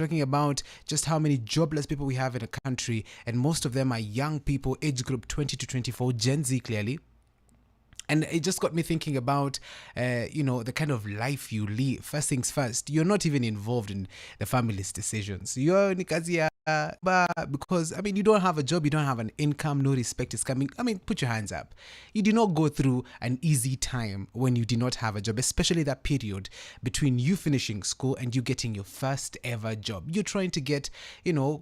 talking about just how many jobless people we have in a country, and most of them are young people, age group 20 to 24, Gen Z clearly. And it just got me thinking about, the kind of life you live. First things first, you're not even involved in the family's decisions. You're Nikazia, because, I mean, you don't have a job, you don't have an income, no respect is coming. I mean, put your hands up. You did not go through an easy time when you did not have a job, especially that period between you finishing school and you getting your first ever job. You're trying to get, you're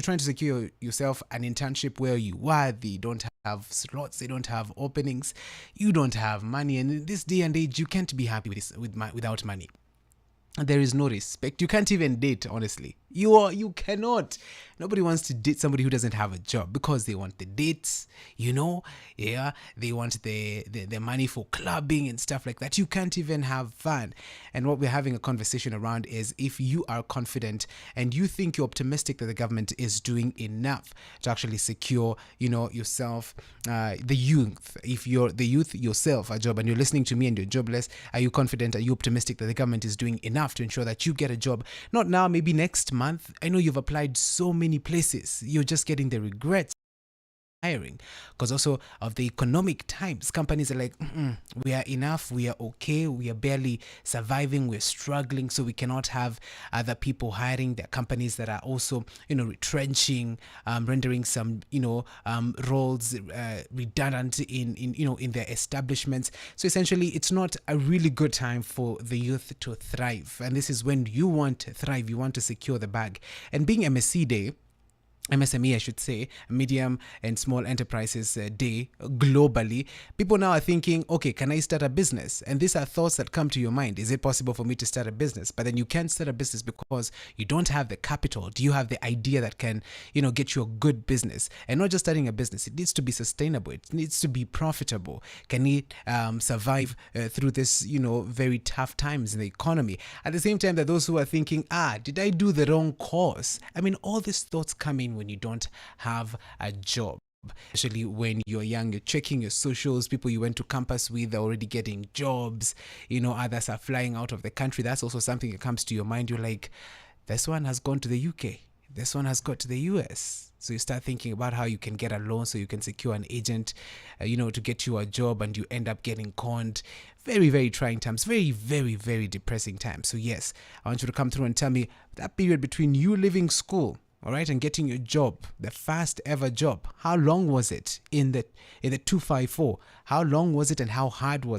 trying to secure yourself an internship where you are. They don't have slots, they don't have openings, you don't have money, and in this day and age you can't be happy without money. There is no respect. You can't even date, honestly. You cannot. Nobody wants to date somebody who doesn't have a job because they want the dates, yeah, they want the money for clubbing and stuff like that. You can't even have fun. And what we're having a conversation around is, if you are confident and you think you're optimistic that the government is doing enough to actually secure, yourself, the youth, if you're the youth yourself, a job, and you're listening to me and you're jobless, are you confident, are you optimistic that the government is doing enough to ensure that you get a job? Not now, maybe next month. I know you've applied so many places. You're just getting the regrets hiring because also of the economic times. Companies are like, we are enough, we are okay, we are barely surviving, we're struggling, so we cannot have other people hiring. There are companies that are also retrenching, rendering some roles redundant in their establishments. So essentially it's not a really good time for the youth to thrive, and this is when you want to thrive, you want to secure the bag. And being MSME, I should say, Medium and Small Enterprises Day globally, people now are thinking, okay, can I start a business? And these are thoughts that come to your mind. Is it possible for me to start a business? But then you can't start a business because you don't have the capital. Do you have the idea that can, get you a good business? And not just starting a business, it needs to be sustainable. It needs to be profitable. Can it survive through this, very tough times in the economy? At the same time, there are those who are thinking, did I do the wrong course? I mean, all these thoughts come in when you don't have a job. Especially when you're young, you're checking your socials, people you went to campus with are already getting jobs, others are flying out of the country. That's also something that comes to your mind. You're like, this one has gone to the UK, this one has got to the US. So you start thinking about how you can get a loan so you can secure an agent, to get you a job, and you end up getting conned. Very, very trying times. Very, very, very depressing times. So yes, I want you to come through and tell me that period between you leaving school, all right, and getting your job, the first ever job. How long was it in the 254? How long was it, and how hard was